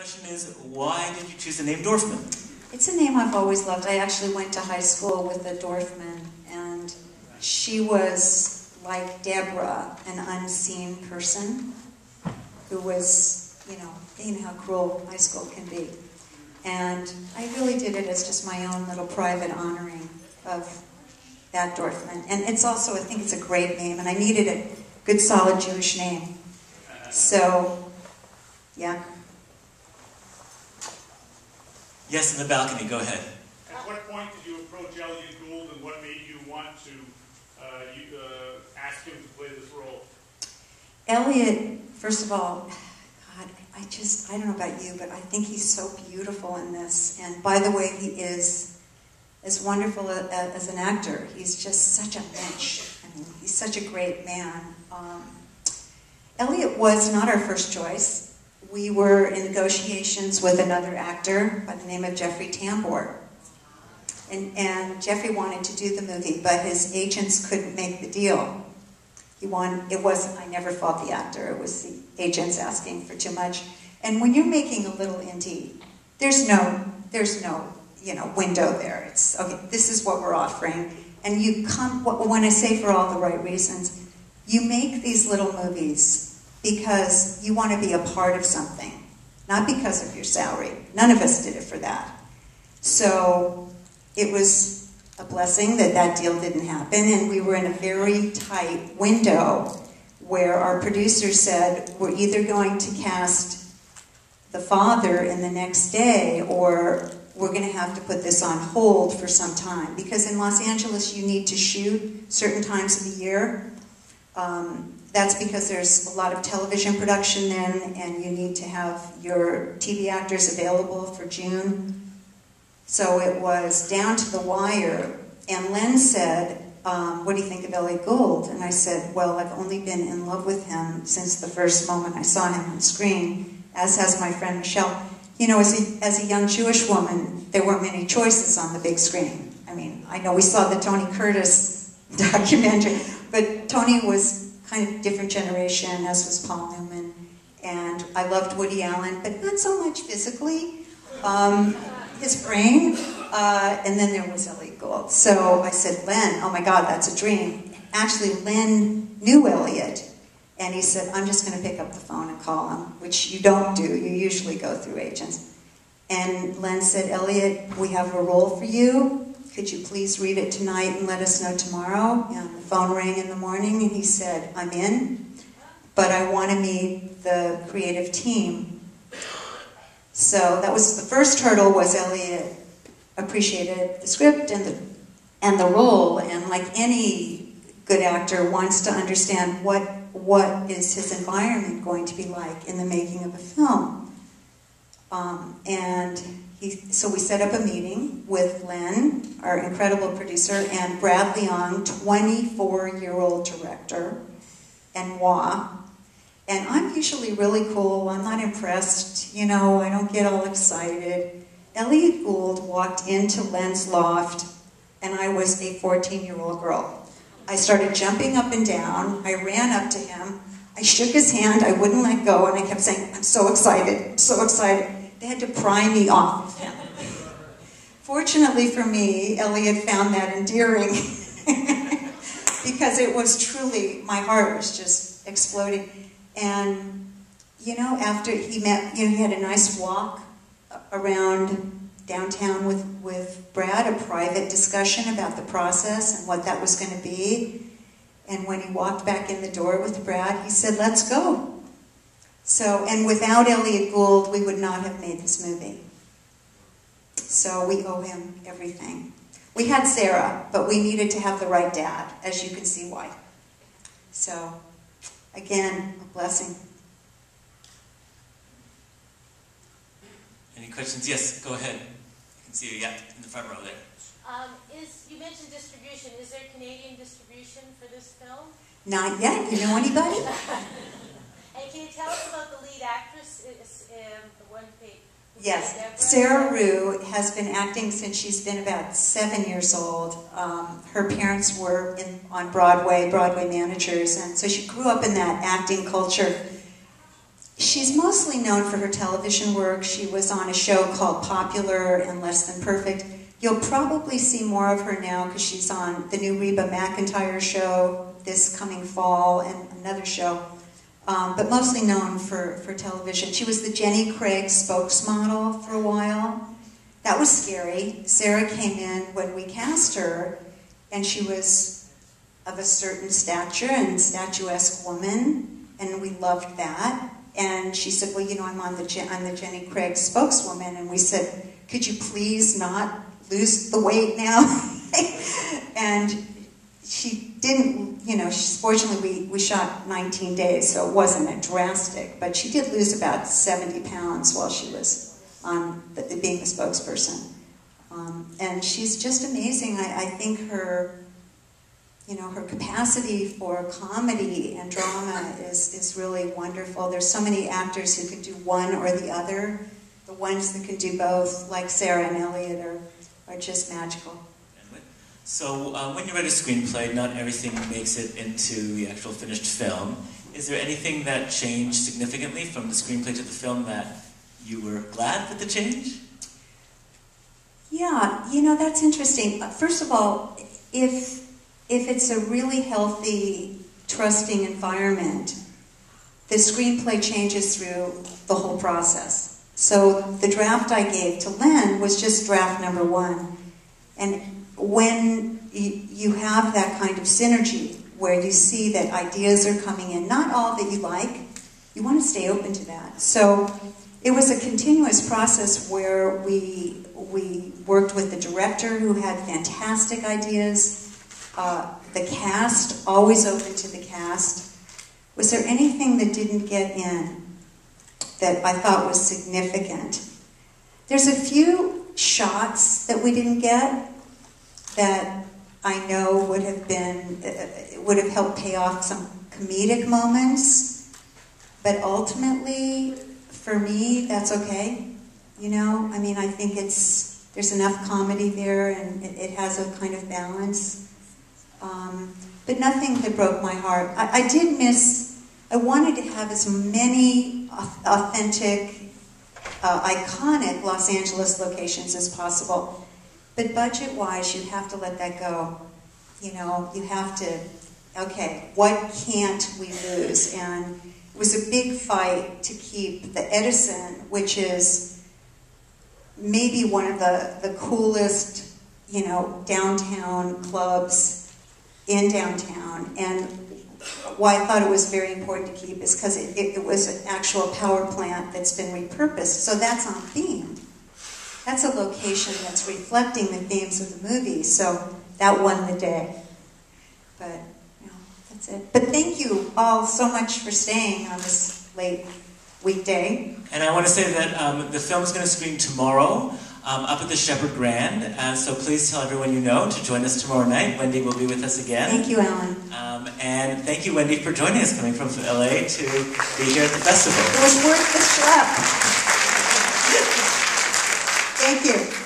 question is, why did you choose the name Dorfman? It's a name I've always loved. I actually went to high school with a Dorfman, and she was like Deborah, an unseen person who was, you know how cruel high school can be. And I really did it as just my own little private honoring of that Dorfman. And it's also, I think it's a great name, and I needed a good, solid Jewish name. So, yeah. Yes, in the balcony, go ahead. At what point did you approach Elliot Gould, and what made you want to ask him to play this role? Elliot, first of all, God, I don't know about you, but I think he's so beautiful in this. And by the way, he is as wonderful as an actor. He's just such a mensch. I mean, he's such a great man. Elliot was not our first choice. We were in negotiations with another actor by the name of Jeffrey Tambor. And Jeffrey wanted to do the movie, but his agents couldn't make the deal. I never fought the actor, it was the agents asking for too much. And when you're making a little indie, there's no window there. It's, okay, this is what we're offering. And you come, when I say for all the right reasons, you make these little movies because you want to be a part of something, not because of your salary. None of us did it for that. So it was a blessing that that deal didn't happen, and we were in a very tight window where our producer said, we're either going to cast the father in the next day, or we're going to have to put this on hold for some time. Because in Los Angeles, you need to shoot certain times of the year. That's because there's a lot of television production then, and you need to have your TV actors available for June. So it was down to the wire, and Len said, what do you think of Elliot Gould? And I said, well, I've only been in love with him since the first moment I saw him on screen, as has my friend Michelle. You know, as a young Jewish woman, there weren't many choices on the big screen. I mean, I know we saw the Tony Curtis documentary, but Tony was kind of different generation, as was Paul Newman. And I loved Woody Allen, but not so much physically, his brain. And then there was Elliot Gould. So I said, Len, oh my God, that's a dream. Actually, Len knew Elliot, and he said, I'm just going to pick up the phone and call him, which you don't do. You usually go through agents. And Len said, Elliot, we have a role for you. Could you please read it tonight and let us know tomorrow? And the phone rang in the morning, and he said, I'm in, but I want to meet the creative team. So that was the first hurdle, was Elliot appreciated the script and the role, and like any good actor wants to understand what is his environment going to be like in the making of a film. So we set up a meeting with Len, our incredible producer, and Brad Leong, 24-year-old director, and moi. And I'm usually really cool. I'm not impressed. You know, I don't get all excited. Elliot Gould walked into Len's loft, and I was a 14-year-old girl. I started jumping up and down. I ran up to him. I shook his hand. I wouldn't let go, and I kept saying, I'm so excited, I'm so excited. They had to pry me off of him. Fortunately for me, Elliot found that endearing because it was truly, my heart was just exploding. And, you know, after he met, he had a nice walk around downtown with Brad, a private discussion about the process and what that was going to be. And when he walked back in the door with Brad, he said, let's go. So, and without Elliot Gould, we would not have made this movie. So we owe him everything. We had Sara, but we needed to have the right dad, as you can see why. So, again, a blessing. Any questions? Yes, go ahead. I can see you, yeah, in the front row there. You mentioned distribution. Is there Canadian distribution for this film? Not yet. You know anybody? And can you tell us about the lead actress, the one who Yes, Deborah? Sara Rue has been acting since she's been about 7 years old. Her parents were on Broadway managers, and so she grew up in that acting culture. she's mostly known for her television work. She was on a show called Popular and Less Than Perfect. You'll probably see more of her now because she's on the new Reba McEntire show this coming fall and another show, but mostly known for television. She was the Jenny Craig spokesmodel for a while. That was scary. Sara came in when we cast her, and she was of a certain stature and statuesque woman, and we loved that. And she said, well, you know, I'm the Jenny Craig spokeswoman, and we said, could you please not lose the weight now? And she didn't, you know, fortunately we shot 19 days, so it wasn't a drastic, but she did lose about 70 pounds while she was on being the spokesperson. And she's just amazing. I think her, you know, her capacity for comedy and drama is really wonderful. There's so many actors who can do one or the other. The ones that can do both, like Sara and Elliot, are just magical. So when you write a screenplay, not everything makes it into the actual finished film. Is there anything that changed significantly from the screenplay to the film that you were glad with the change? Yeah, you know, that's interesting. First of all, if it's a really healthy, trusting environment, the screenplay changes through the whole process. So the draft I gave to Len was just draft number 1. And when you have that kind of synergy where you see that ideas are coming in, not all that you like, you want to stay open to that. So it was a continuous process where we worked with the director who had fantastic ideas, the cast, always open to the cast. Was there anything that didn't get in that I thought was significant? There's a few shots that we didn't get that I know would have helped pay off some comedic moments, but ultimately, for me, that's okay. You know, I mean, I think there's enough comedy there, and it has a kind of balance. But nothing that broke my heart. I wanted to have as many authentic, iconic Los Angeles locations as possible. But budget-wise, you have to let that go. You know, you have to, okay, what can't we lose? And it was a big fight to keep the Edison, which is maybe one of the coolest, you know, downtown clubs in downtown. And why I thought it was very important to keep is because it was an actual power plant that's been repurposed. So that's on theme. That's a location that's reflecting the themes of the movie, so that won the day. But, you know, that's it. But thank you all so much for staying on this late weekday. And I want to say that the film is going to screen tomorrow up at the Shepherd Grand, so please tell everyone you know to join us tomorrow night. Wendy will be with us again. Thank you, Alan. And thank you, Wendy, for joining us, coming from LA to be here at the festival. It was worth the schlep. Thank you.